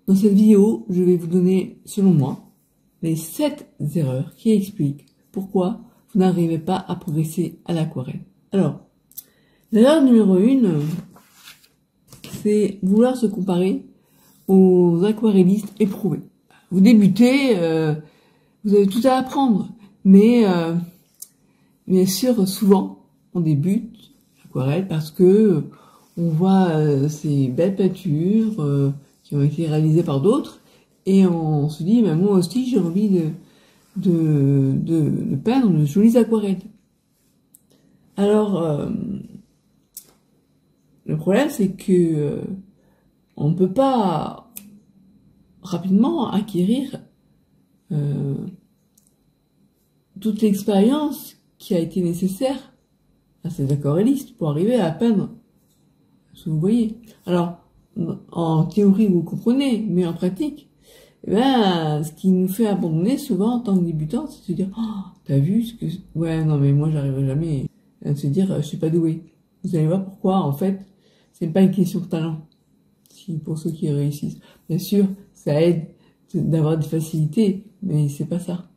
Dans cette vidéo, je vais vous donner, selon moi, les 7 erreurs qui expliquent pourquoi vous n'arrivez pas à progresser à l'aquarelle. Alors, l'erreur numéro 1, c'est vouloir se comparer aux aquarellistes éprouvés. Vous débutez, vous avez tout à apprendre, mais bien sûr, souvent, on débute l'aquarelle parce que on voit ces belles peintures qui ont été réalisées par d'autres, et on se dit, moi aussi, j'ai envie de peindre de jolies aquarelles. Alors, le problème, c'est que on ne peut pas rapidement acquérir toute l'expérience qui a été nécessaire à ces aquarellistes pour arriver à peindre ce que vous voyez. Alors, en théorie, vous comprenez, mais en pratique, eh ben, ce qui nous fait abandonner souvent en tant que débutant, c'est de se dire, oh, t'as vu ce que... Ouais, non, mais moi, j'arriverai jamais à se dire, je suis pas doué. Vous allez voir pourquoi, en fait, c'est pas une question de talent. Si, pour ceux qui réussissent. Bien sûr, ça aide d'avoir des facilités, mais c'est pas ça.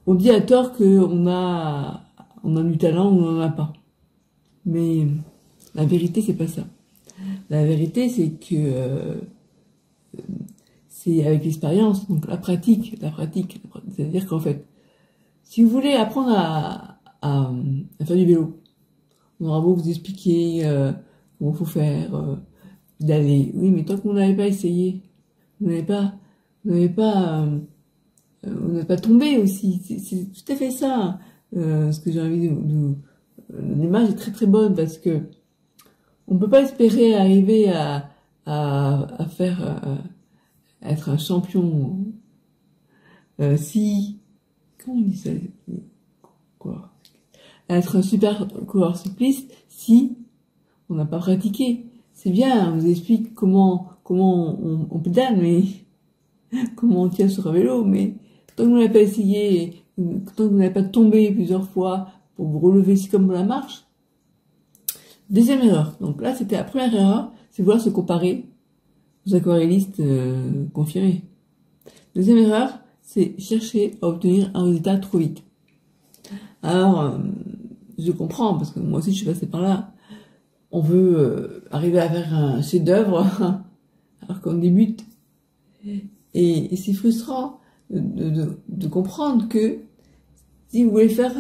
On dit à tort qu'on a du talent ou on n'en a pas. Mais la vérité, c'est pas ça. La vérité, c'est que c'est avec l'expérience, donc la pratique. C'est-à-dire qu'en fait, si vous voulez apprendre à faire du vélo, on aura beau vous expliquer comment faut faire, d'aller. Oui, mais tant que vous n'avez pas essayé, vous n'avez pas tombé aussi. C'est tout à fait ça. Ce que j'ai envie l'image est très très bonne parce que on peut pas espérer arriver à faire être un champion si comment on dit ça, quoi, être un super coureur cycliste si on n'a pas pratiqué. C'est bien, on vous explique comment on pédale, mais comment on tient sur un vélo, mais tant que vous n'avez pas essayé, tant que vous n'avez pas tombé plusieurs fois pour vous relever ici comme la marche. Deuxième erreur. Donc là, c'était la première erreur, c'est vouloir se comparer aux aquarellistes confirmés. Deuxième erreur, c'est chercher à obtenir un résultat trop vite. Alors, je comprends, parce que moi aussi je suis passée par là. On veut arriver à faire un chef-d'œuvre alors qu'on débute. Et c'est frustrant de comprendre que si vous voulez faire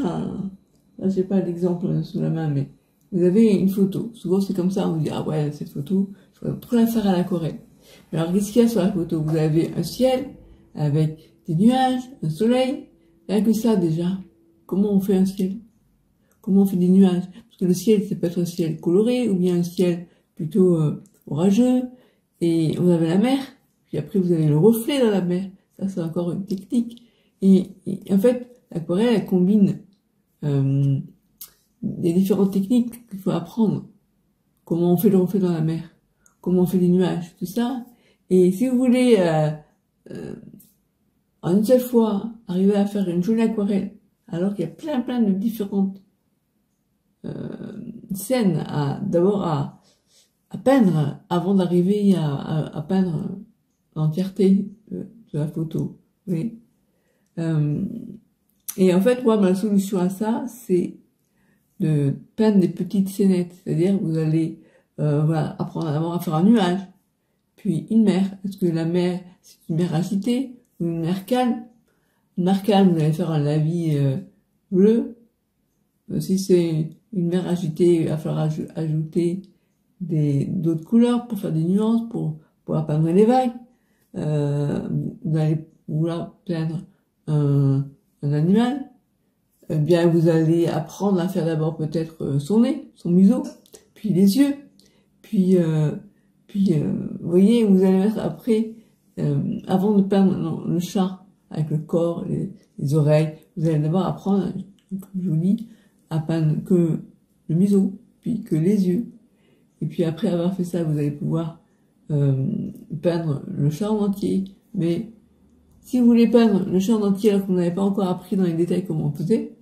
là j'ai pas l'exemple sous la main, mais vous avez une photo. Souvent c'est comme ça, on vous dit, ah ouais, cette photo, je voudrais trop la faire à l'aquarelle. Mais alors qu'est-ce qu'il y a sur la photo? Vous avez un ciel avec des nuages, un soleil. Rien que ça déjà. Comment on fait un ciel? Comment on fait des nuages? Parce que le ciel, c'est peut être un ciel coloré ou bien un ciel plutôt orageux. Et vous avez la mer. Puis après, vous avez le reflet dans la mer. Ça, c'est encore une technique. Et en fait, l'aquarelle, elle combine des différentes techniques qu'il faut apprendre. Comment on fait le reflet dans la mer? Comment on fait les nuages? Tout ça. Et si vous voulez, en une seule fois, arriver à faire une jolie aquarelle, alors qu'il y a plein de différentes scènes d'abord à peindre avant d'arriver à peindre l'entièreté de la photo. Oui. Et en fait, moi, ma solution à ça, c'est de peindre des petites scénettes. C'est-à-dire, vous allez voilà, apprendre d'abord à faire un nuage, puis une mer. Est-ce que la mer, c'est une mer agitée ou une mer calme? Une mer calme, vous allez faire un lavis bleu. Si c'est une mer agitée, il va falloir ajouter d'autres couleurs pour faire des nuances, pour pouvoir peindre les vagues. Vous allez vouloir peindre un animal. Eh bien, vous allez apprendre à faire d'abord peut-être son nez, son museau, puis les yeux, puis vous voyez, vous allez mettre après, avant de peindre le chat avec le corps, les oreilles, vous allez d'abord apprendre, comme je vous dis, à peindre que le museau, puis que les yeux. Et puis après avoir fait ça, vous allez pouvoir peindre le chat en entier. Mais si vous voulez peindre le chat en entier alors que vous n'avez pas encore appris dans les détails comment on faisait,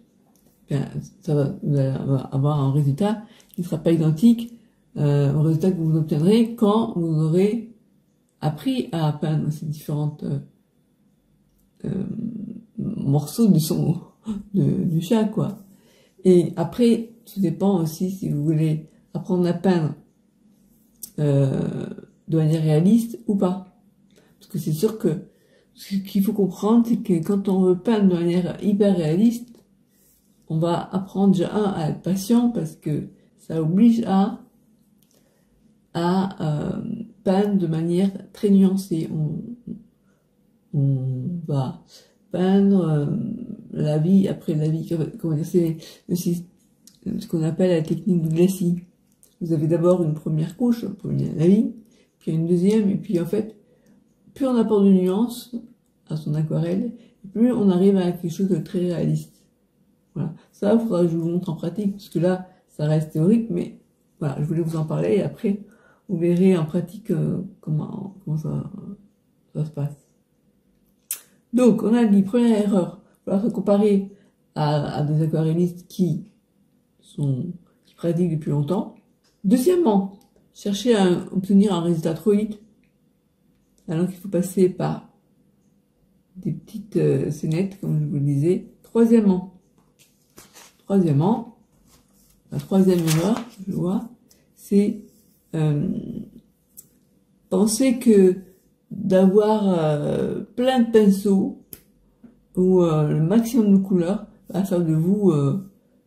bien, vous allez avoir un résultat qui ne sera pas identique au résultat que vous obtiendrez quand vous aurez appris à peindre ces différentes morceaux du chat, quoi. Et après, tout dépend aussi si vous voulez apprendre à peindre de manière réaliste ou pas. Parce que c'est sûr que ce qu'il faut comprendre, c'est que quand on veut peindre de manière hyper réaliste, on va apprendre déjà à être patient parce que ça oblige à peindre de manière très nuancée. On va peindre la vie après la vie. Comment dire, c'est ce qu'on appelle la technique du glacis. Vous avez d'abord une première couche pour la vie, puis une deuxième, et puis en fait, plus on apporte de nuances à son aquarelle, plus on arrive à quelque chose de très réaliste. Voilà. Ça, il faudra que je vous montre en pratique, parce que là, ça reste théorique, mais voilà, je voulais vous en parler, et après, vous verrez en pratique comment ça se passe. Donc, on a dit, première erreur, il va falloir se comparer à des aquarellistes qui pratiquent depuis longtemps. Deuxièmement, chercher à obtenir un résultat trop vite, alors qu'il faut passer par des petites scénettes, comme je vous le disais. Troisièmement, la troisième erreur, je vois, c'est penser que d'avoir plein de pinceaux ou le maximum de couleurs va faire de vous,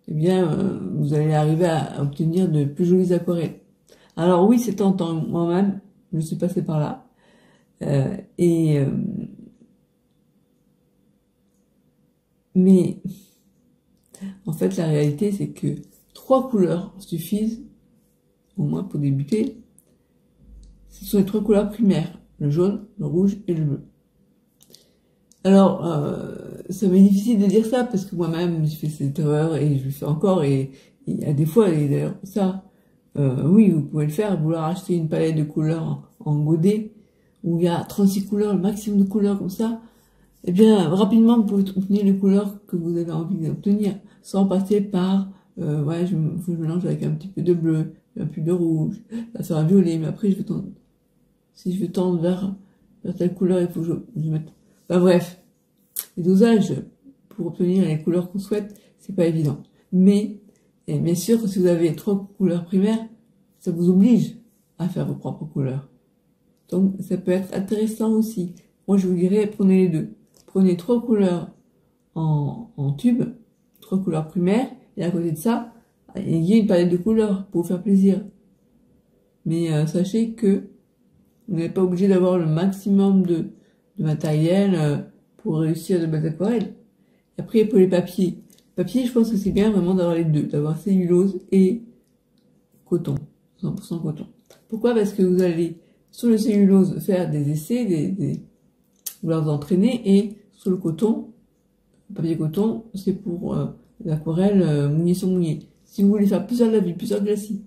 vous allez arriver à obtenir de plus jolies aquarelles. Alors oui, c'est tentant, moi-même, je suis passée par là. Mais en fait, la réalité, c'est que 3 couleurs suffisent, au moins pour débuter. Ce sont les 3 couleurs primaires, le jaune, le rouge et le bleu. Alors, ça m'est difficile de dire ça parce que moi-même, j'ai fait cette erreur et je le fais encore. Et il y a des fois, et d'ailleurs, ça, oui, vous pouvez le faire, vouloir acheter une palette de couleurs en godet où il y a 36 couleurs, le maximum de couleurs comme ça. Eh bien, rapidement, vous pouvez obtenir les couleurs que vous avez envie d'obtenir, sans passer par, ouais, je mélange avec un petit peu de bleu, un peu de rouge, là, c'est un violet, mais après, si je veux tendre vers telle couleur, il faut que je mette, enfin, bref. Les dosages, pour obtenir les couleurs qu'on souhaite, c'est pas évident. Mais, et bien sûr, si vous avez 3 couleurs primaires, ça vous oblige à faire vos propres couleurs. Donc, ça peut être intéressant aussi. Moi, je vous dirais, prenez les deux. Prenez 3 couleurs en tube, 3 couleurs primaires, et à côté de ça, ayez une palette de couleurs pour vous faire plaisir. Mais sachez que vous n'êtes pas obligé d'avoir le maximum de matériel pour réussir de belles aquarelles. Et après, pour les papiers. Papier, je pense que c'est bien vraiment d'avoir les deux, d'avoir cellulose et coton, 100% coton. Pourquoi? Parce que vous allez, sur le cellulose, faire des essais, vous leur entraîner, et sur le coton, le papier coton, c'est pour l'aquarelle mouillée sur mouillée. Si vous voulez faire plusieurs lavis, plusieurs glacis,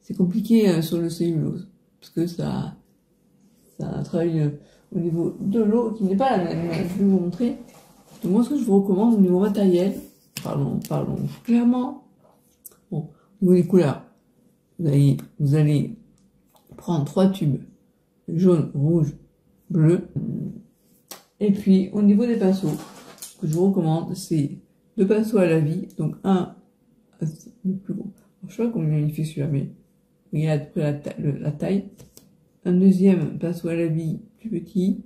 c'est compliqué sur le cellulose, parce que ça travaille au niveau de l'eau qui n'est pas la même. Je vais vous montrer. Donc moi, ce que je vous recommande au niveau matériel, parlons clairement. Bon, au niveau des couleurs, vous allez prendre 3 tubes, jaune, rouge, bleu. Et puis, au niveau des pinceaux, ce que je vous recommande, c'est 2 pinceaux à la vie. Donc, un, le plus gros. Je sais pas combien il fait celui-là, mais il y a à peu près la taille. Un deuxième pinceau à la vie plus petit.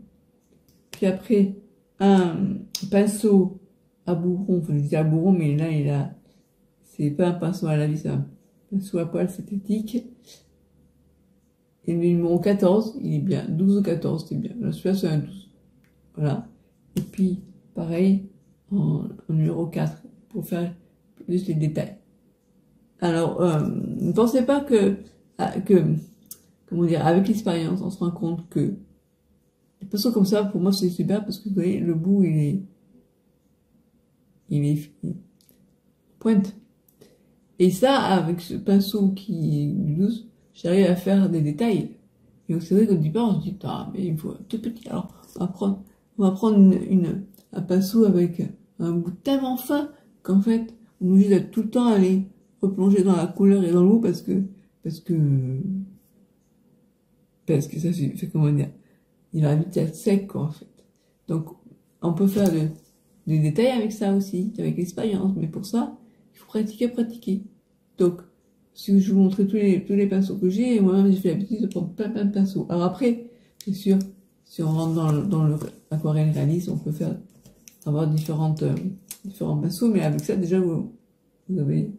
Puis après, un pinceau à bourron. Enfin, je dis à bourron, mais là, c'est pas un pinceau à la vie, c'est un pinceau à poil synthétique. Et le numéro 14, il est bien. 12 ou 14, c'est bien. Là, celui-là, c'est un 12. Voilà. Et puis, pareil, en numéro 4, pour faire plus les détails. Alors, ne pensez pas comment dire, avec l'expérience, on se rend compte que les pinceaux comme ça, pour moi, c'est super parce que vous voyez, le bout, il est pointe. Et ça, avec ce pinceau qui est douce, j'arrive à faire des détails. Et donc, c'est vrai qu'au départ, on se dit, ah, mais il me faut un tout petit. Alors, on va prendre un pinceau avec un bout tellement fin qu'en fait, on est obligé d'être tout le temps aller replonger dans la couleur et dans l'eau parce que ça fait, comment dire, il va vite être sec, quoi, en fait. Donc, on peut faire des détails avec ça aussi, avec l'expérience, mais pour ça, il faut pratiquer. Donc, si je vous montrer tous les pinceaux que j'ai, moi-même, j'ai fait l'habitude de prendre plein de pinceaux. Alors après, c'est sûr, si on rentre dans l'aquarelle réaliste, on peut avoir différents pinceaux, mais avec ça, déjà, vous avez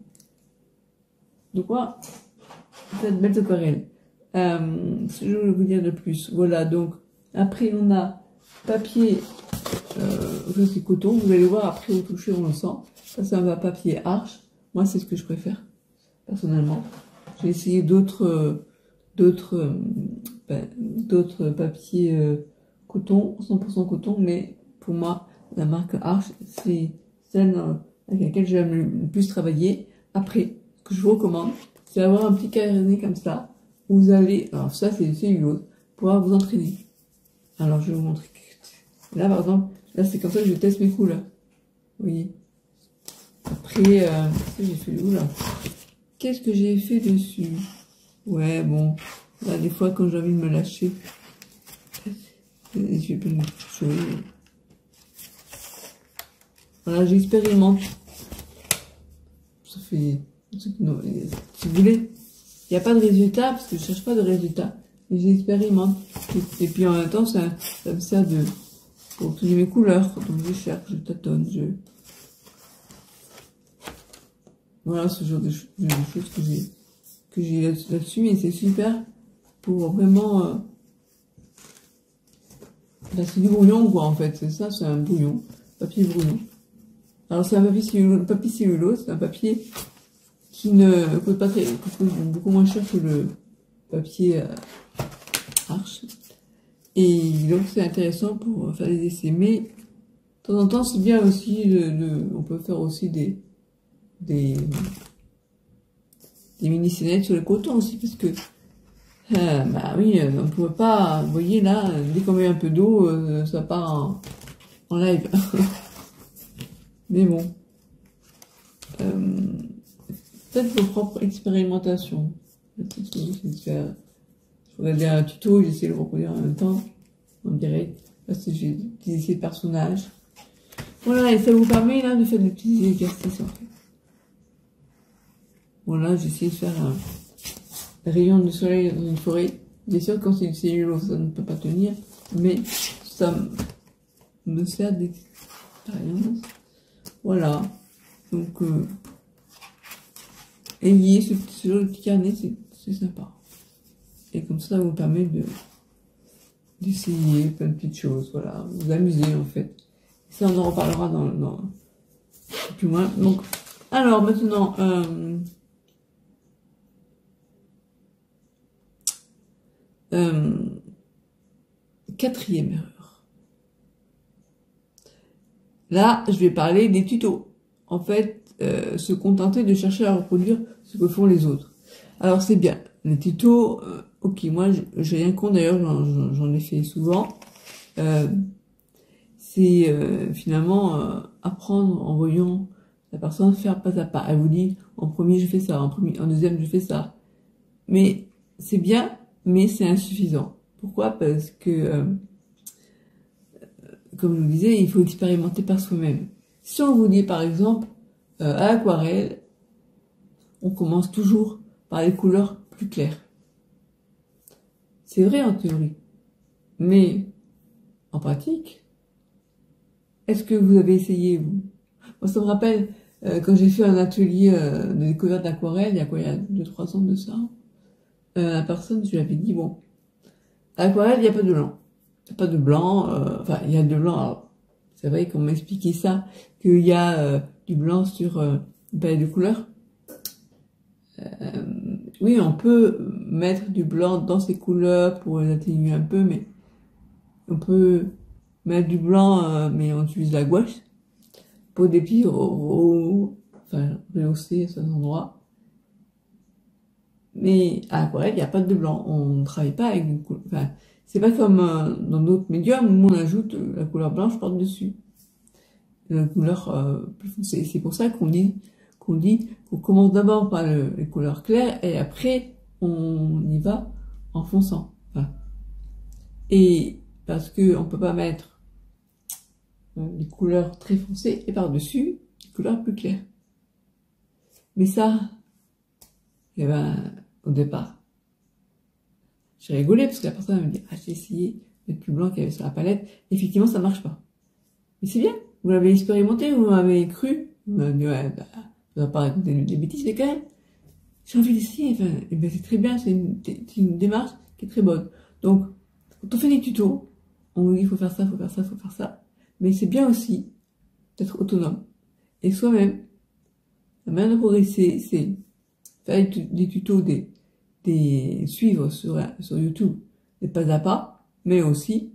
de quoi faire de belles aquarelles. Ce que je voulais vous dire de plus. Voilà, donc, après, on a papier, ça c'est coton, vous allez voir, après au toucher, on le sent. Ça, c'est un papier arche. Moi, c'est ce que je préfère, personnellement. J'ai essayé d'autres papiers coton, 100% coton, mais pour moi, la marque Arche, c'est celle avec laquelle j'aime le plus travailler. Après, ce que je vous recommande, c'est d'avoir un petit carnet comme ça, où vous allez, alors ça c'est du cellulose, pouvoir vous entraîner. Alors je vais vous montrer. Là par exemple, là c'est comme ça que je teste mes couleurs. Vous voyez. Après, j'ai fait où là? Qu'est-ce que j'ai fait dessus? Ouais, bon, là des fois quand j'ai envie de me lâcher, je peux me toucher. Voilà, j'expérimente. Ça fait, si vous voulez, il n'y a pas de résultat parce que je cherche pas de résultat, mais j'expérimente. Et puis en même temps, ça me sert pour obtenir mes couleurs. Donc je cherche, je tâtonne, voilà ce genre de choses que j'ai là-dessus, et c'est super pour vraiment. Là, c'est du brouillon quoi en fait, c'est ça, c'est un brouillon, papier brouillon. Alors c'est un papier cellulose, c'est un papier qui ne coûte pas coûte beaucoup moins cher que le papier Arche. Et donc c'est intéressant pour faire des essais. Mais de temps en temps c'est bien aussi on peut faire aussi des mini-scénettes sur le coton aussi, parce que bah oui, on ne peut pas, vous voyez là, dès qu'on met un peu d'eau, ça part en live. Mais bon, faites vos propres expérimentations. Je regardais un tuto, j'essaie de le reproduire en même temps, en direct, parce que j'ai utilisé le personnage. Voilà, et ça vous permet là de faire des petits exercices en fait. Voilà, j'ai essayé de faire un rayon de soleil dans une forêt. Bien sûr, quand c'est une cellulose, ça ne peut pas tenir, mais ça me sert d'expérience. Voilà, donc ayez ce petit carnet, c'est sympa. Et comme ça vous permet d'essayer plein de petites choses, voilà, vous amuser en fait. Ça on en reparlera dans plus loin. Donc, alors maintenant, quatrième erreur. Là, je vais parler des tutos. En fait, se contenter de chercher à reproduire ce que font les autres. Alors c'est bien, les tutos, ok, moi j'ai rien contre, d'ailleurs j'en ai fait souvent. C'est finalement apprendre en voyant la personne faire pas à pas. Elle vous dit, en premier je fais ça, en deuxième je fais ça. Mais c'est bien, mais c'est insuffisant. Pourquoi? Parce que, comme je vous disais, il faut expérimenter par soi-même. Si on vous dit par exemple, à l'aquarelle, on commence toujours par les couleurs plus claires. C'est vrai en théorie, mais en pratique, est-ce que vous avez essayé, vous? Moi, ça me rappelle, quand j'ai fait un atelier de découverte d'aquarelle, il y a quoi, il y a 2-3 ans de ça, la personne, je lui avais dit, bon, à l'aquarelle, il n'y a pas de blanc. Il n'y a pas de blanc, enfin, il y a de blanc, alors, c'est vrai qu'on m'a expliqué ça, qu'il y a du blanc sur une palette de couleurs. Oui, on peut mettre du blanc dans ces couleurs pour les atténuer un peu, mais on peut mettre du blanc, mais on utilise la gouache pour des petits enfin, rehausser à certains endroits. Mais à l'aquarelle, il n'y a pas de blanc. On ne travaille pas avec une couleur. Enfin, c'est pas comme dans d'autres médiums où on ajoute la couleur blanche par-dessus. La couleur plus foncée. C'est pour ça qu'on dit qu'on commence d'abord par les couleurs claires et après on y va en fonçant. Enfin, et parce que on peut pas mettre des couleurs très foncées et par-dessus des couleurs plus claires. Mais ça, eh ben, au départ, j'ai rigolé parce que la personne me dit, ah, j'ai essayé de mettre plus blanc qu'il y avait sur la palette. Effectivement, ça marche pas. Mais c'est bien. Vous l'avez expérimenté, vous m'avez cru. Vous m'avez dit, ouais, bah, ça va pas raconter des bêtises, mais quand même, j'ai envie d'essayer. Enfin, et ben, c'est très bien, c'est une démarche qui est très bonne. Donc, quand on fait des tutos, on nous dit, il faut faire ça, il faut faire ça, il faut faire ça. Mais c'est bien aussi d'être autonome. Et soi-même, la manière de progresser, c'est faire des tutos, suivre sur YouTube, des pas à pas, mais aussi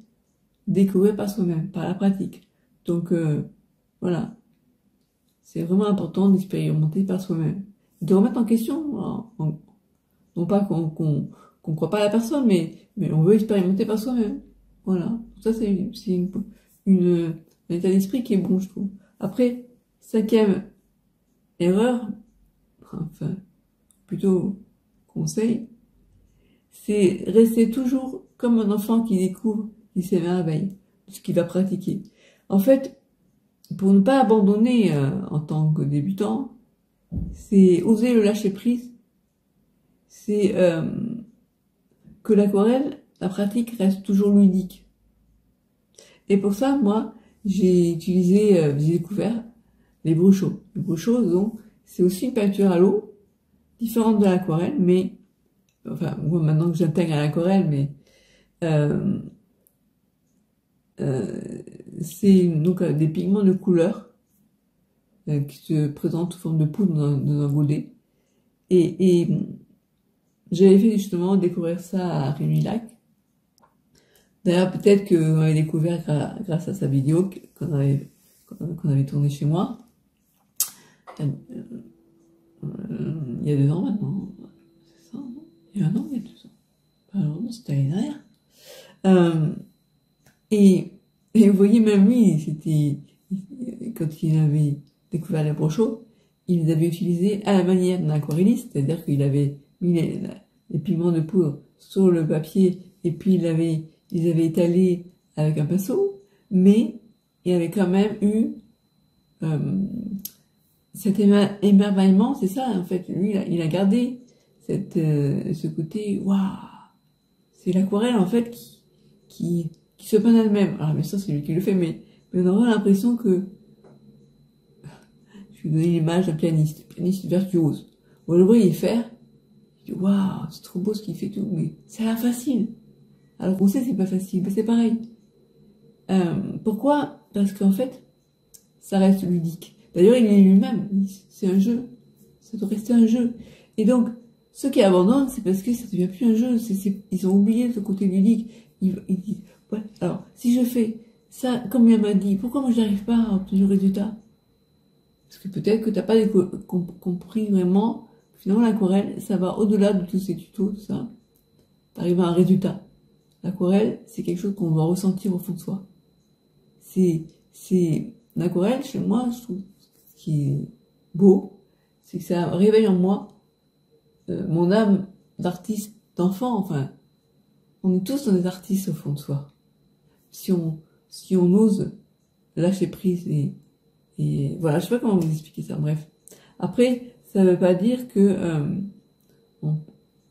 découvrir par soi-même, par la pratique. Donc, voilà. C'est vraiment important d'expérimenter par soi-même. De remettre en question, non pas qu'on croit pas à la personne, mais on veut expérimenter par soi-même. Voilà. Ça, c'est un état d'esprit qui est bon, je trouve. Après, 5e erreur, enfin, plutôt conseil, c'est rester toujours comme un enfant qui découvre, qui s'émerveille de ce qu'il va pratiquer. En fait, pour ne pas abandonner en tant que débutant, c'est oser le lâcher prise, c'est que l'aquarelle, la pratique reste toujours ludique. Et pour ça, moi, j'ai découvert les brochos. Les brochos, donc, c'est aussi une peinture à l'eau, différente de l'aquarelle, mais, enfin, moi, maintenant que j'intègre à l'aquarelle, mais, c'est donc des pigments de couleur qui se présentent sous forme de poudre dans un godet. Et j'avais fait justement découvrir ça à Rémi Lac. D'ailleurs, peut-être qu'on avait découvert grâce à sa vidéo qu'on avait tournée chez moi. Il y a 2 ans maintenant. C'est ça, non? Il y a 1 an, il y a 2 ans. Alors, non, c'était l'année dernière. Et vous voyez, même lui, quand il avait découvert les brochos, il les avait utilisés à la manière d'un aquarelliste, c'est-à-dire qu'il avait mis les pigments de poudre sur le papier et puis ils avaient étalé avec un pinceau, mais il y avait quand même eu cet émerveillement, c'est ça en fait, lui il a gardé ce côté, waouh, c'est l'aquarelle en fait qui se peint elle-même. Alors bien sûr c'est lui qui le fait, mais on aura l'impression que, je vais vous donner l'image d'un pianiste virtuose. Vous le voyez faire, je dis waouh, c'est trop beau ce qu'il fait tout, mais ça a l'air facile. Alors qu'on sait que c'est pas facile, mais c'est pareil. Pourquoi? Parce qu'en fait, ça reste ludique. D'ailleurs, il est lui-même, c'est un jeu. Ça doit rester un jeu. Et donc, ceux qui abandonnent, c'est parce que ça devient plus un jeu. Ils ont oublié ce côté ludique. Ils disent, ouais, alors, si je fais ça, comme il m'a dit, pourquoi moi j'arrive pas à obtenir le résultat? Parce que peut-être que t'as pas compris vraiment, finalement l'aquarelle, ça va au-delà de tous ces tutos, tout ça. T'arrives à un résultat. L'aquarelle, c'est quelque chose qu'on doit ressentir au fond de soi. L'aquarelle, chez moi, je trouve, ce qui est beau, c'est que ça réveille en moi mon âme d'artiste, d'enfant, enfin. On est tous des artistes au fond de soi. Si on ose lâcher prise et voilà, je sais pas comment vous expliquer ça, bref. Après, ça veut pas dire que,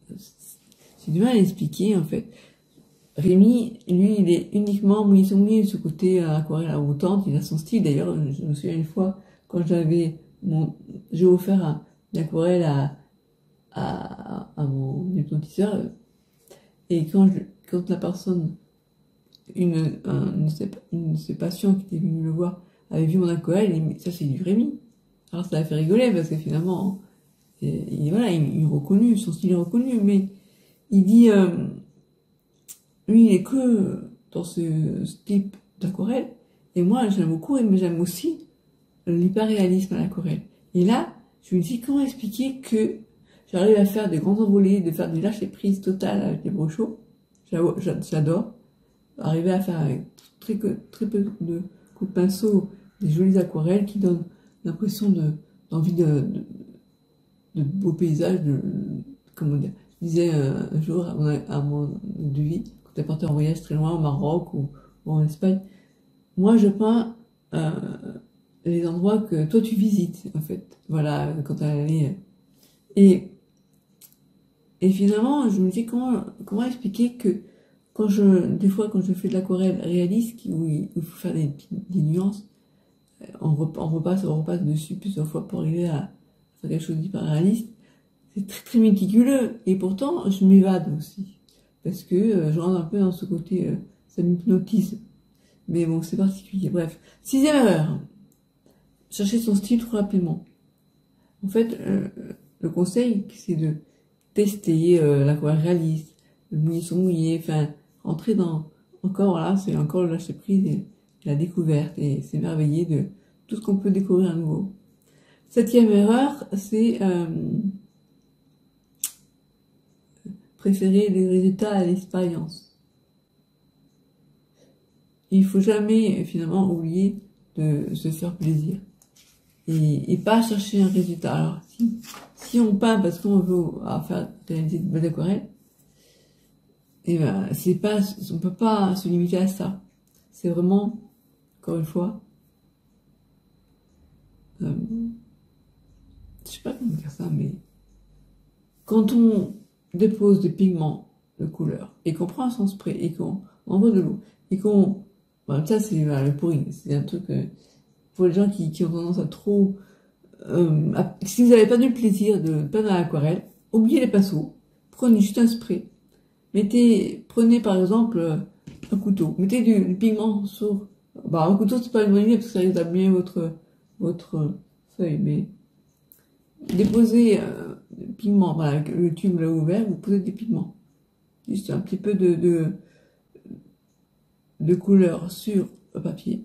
j'ai du mal à l'expliquer, en fait. Rémi, lui, il est uniquement mouillé de ce côté aquarelle à hautante, il a son style. D'ailleurs, je me souviens une fois, quand j'ai offert une aquarelle à mon hypnotiseur, et quand la personne, une de ses patients qui était venue le voir, avait vu mon aquarelle, il dit, ça c'est du Rémi. Alors ça l'a fait rigoler, parce que finalement, voilà, il est reconnu, son style est reconnu, mais il dit, lui, il est que dans ce type d'aquarelle. Et moi, j'aime beaucoup, mais j'aime aussi l'hyperréalisme à l'aquarelle. Et là, je me dis, comment expliquer que j'arrive à faire des grands envolées, de faire du lâcher-prise total avec les brochos. J'adore. Arriver à faire avec très peu de coups de pinceau des jolies aquarelles qui donnent l'impression d'envie de beaux paysages, comment dire. Je disais un jour à mon devis, quand t'es parti en voyage très loin, au Maroc ou en Espagne. Moi, je peins les endroits que toi tu visites, en fait. Voilà, quand t'es allé. Et, et finalement, je me dis comment expliquer que des fois, quand je fais de l'aquarelle réaliste, où il faut faire des nuances, on repasse dessus plusieurs fois pour arriver à faire quelque chose d'hyper réaliste. C'est très très méticuleux. Et pourtant, je m'évade aussi. Parce que je rentre un peu dans ce côté, ça m'hypnotise. Mais bon, c'est particulier. Bref. 6e erreur. Chercher son style trop rapidement. En fait, le conseil, c'est de tester l'aquarelle réaliste, le mouillé sur mouillé, enfin, rentrer dans... Encore, voilà, c'est encore le lâcher prise et la découverte et s'émerveiller de tout ce qu'on peut découvrir à nouveau. 7e erreur, c'est préférer les résultats à l'expérience. Il faut jamais, finalement, oublier de se faire plaisir. Et pas chercher un résultat. Alors, si on peint parce qu'on veut réaliser de belles aquarelles, et ben, on peut pas se limiter à ça. C'est vraiment, encore une fois, je sais pas comment dire ça, mais quand on dépose des pigments de couleur et qu'on prend son spray et qu'on envoie de l'eau et ça c'est le pouring, c'est un truc pour les gens qui ont tendance à trop si vous n'avez pas du plaisir de peindre à l'aquarelle, oubliez les pinceaux, prenez juste un spray, prenez par exemple un couteau, mettez du pigment sur, un couteau c'est pas une bonne idée parce que ça risque d'abîmer votre feuille, mais déposez du pigment, voilà, le tube là ouvert, vous posez des pigments, juste un petit peu de couleur sur le papier,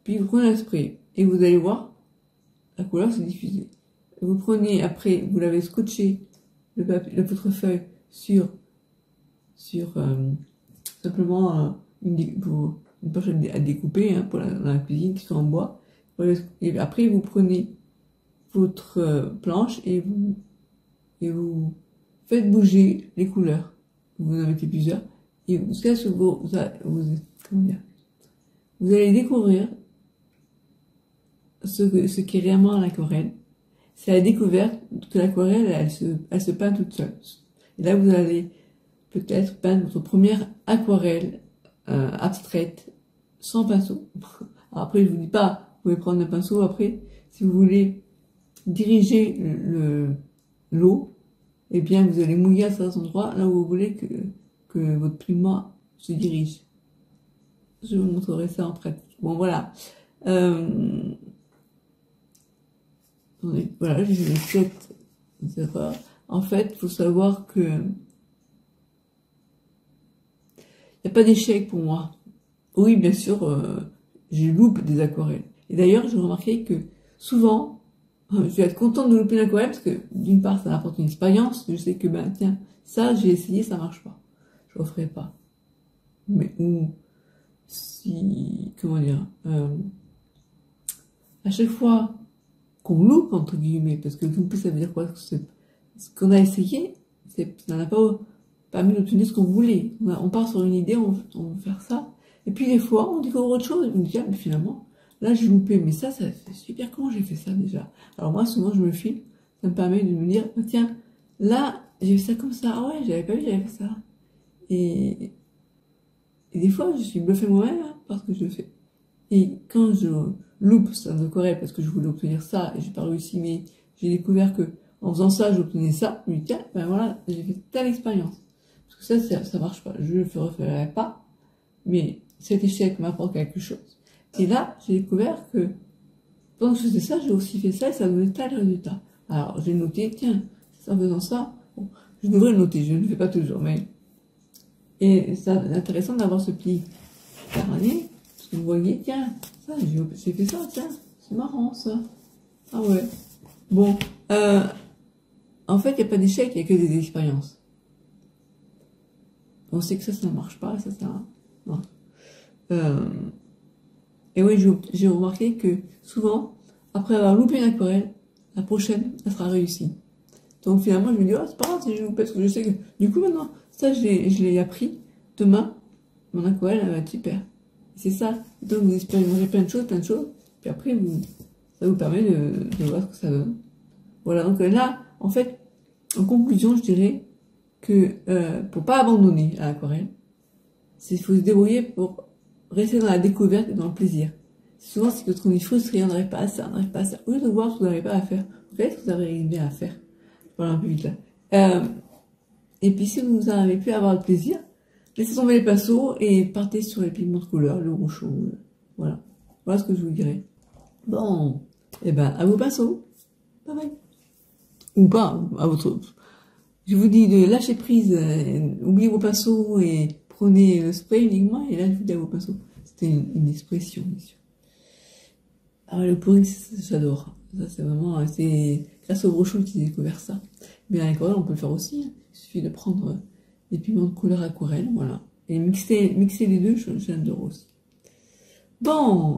puis vous prenez un spray et vous allez voir la couleur se diffuser. Vous prenez après, vous l'avez scotché votre feuille sur simplement une poche à découper pour dans la cuisine qui sont en bois. Et après vous prenez votre planche et vous faites bouger les couleurs. Vous en mettez plusieurs et jusqu'à ce que vous allez découvrir ce qu'est réellement l'aquarelle. C'est la découverte que l'aquarelle, elle se peint toute seule. Et là, vous allez peut-être peindre votre première aquarelle abstraite, sans pinceau. Alors après, je vous dis pas, vous pouvez prendre un pinceau après, si vous voulez diriger l'eau, eh bien, vous allez mouiller à certains endroits, là où vous voulez que votre pigment se dirige. Je vous montrerai ça en pratique. Bon, voilà. Voilà, j'ai les 7 erreurs. En fait, il faut savoir que il n'y a pas d'échec pour moi. Oui, bien sûr, je loupe des aquarelles. Et d'ailleurs, j'ai remarqué que souvent, je vais être contente de louper une aquarelle parce que d'une part, ça apporte une expérience. Je sais que, tiens, ça, j'ai essayé, ça marche pas. Je le ferai pas. Mais, comment dire, à chaque fois qu'on loupe, entre guillemets, parce que louper, ça veut dire quoi? Ce qu'on a essayé, ça n'a pas permis d'obtenir ce qu'on voulait. On part sur une idée, on veut faire ça. Et puis des fois, on découvre autre chose. On dit, mais finalement, là, j'ai loupé. Mais ça fait super. Comment j'ai fait ça déjà? Alors moi, souvent, je me filme. Ça me permet de me dire, tiens, là, j'ai fait ça comme ça. Ah ouais, j'avais pas vu, j'avais fait ça. Et des fois, je suis bluffée moi-même parce que je le fais. Et quand je loupe ça de aquarelle parce que je voulais obtenir ça et j'ai pas réussi, mais j'ai découvert que en faisant ça, j'obtenais ça, je me dis, tiens, voilà, j'ai fait telle expérience. Parce que ça marche pas. Je le referai pas, mais cet échec m'apporte quelque chose. Et là, j'ai découvert que pendant que je faisais ça, j'ai aussi fait ça et ça donnait tel résultat. Alors, j'ai noté, tiens, en faisant ça, bon, je devrais le noter, je ne le fais pas toujours, mais... Et c'est intéressant d'avoir ce petit carnet, parce que vous voyez, tiens, ça, j'ai fait ça, tiens, c'est marrant, ça. Ah ouais. Bon, en fait, il n'y a pas d'échec, il n'y a que des expériences. On sait que ça ne marche pas, ça non. Et oui, j'ai remarqué que souvent, après avoir loupé une aquarelle, la prochaine, elle sera réussie. Donc finalement, je me dis, oh, c'est pas grave si je loupe, parce que je sais que, du coup, maintenant, ça, je l'ai appris demain, mon aquarelle, elle va être super. C'est ça. Donc, vous expérimentez plein de choses, puis après, ça vous permet de voir ce que ça donne. Voilà, donc là, en fait, en conclusion, je dirais que pour pas abandonner à l'aquarelle, il faut se débrouiller pour rester dans la découverte et dans le plaisir. Souvent, c'est que on est frustré, on n'arrive pas à ça, on n'arrive pas à ça. Au lieu de voir ce que vous n'arrivez pas à faire, peut-être que vous arrivez à faire. Je parle un peu vite là. Et puis, si vous n'arrivez plus à avoir le plaisir, laissez tomber les pinceaux et partez sur les pigments de couleur, le rouge chaud. Voilà. Voilà ce que je vous dirais. Bon, et ben, à vos pinceaux. Bye bye. Ou pas, à votre... Je vous dis de lâcher prise, oubliez vos pinceaux et prenez le spray uniquement, et là, je vous dis à vos pinceaux. C'était une expression, bien sûr. Ah, le pouring, j'adore. Ça, c'est vraiment, c'est grâce au brochot que j'ai découvert ça. Mais à l'aquarelle, on peut le faire aussi. Hein. Il suffit de prendre des pigments de couleur aquarelle, voilà. Et mixer les deux, j'adore aussi. Bon,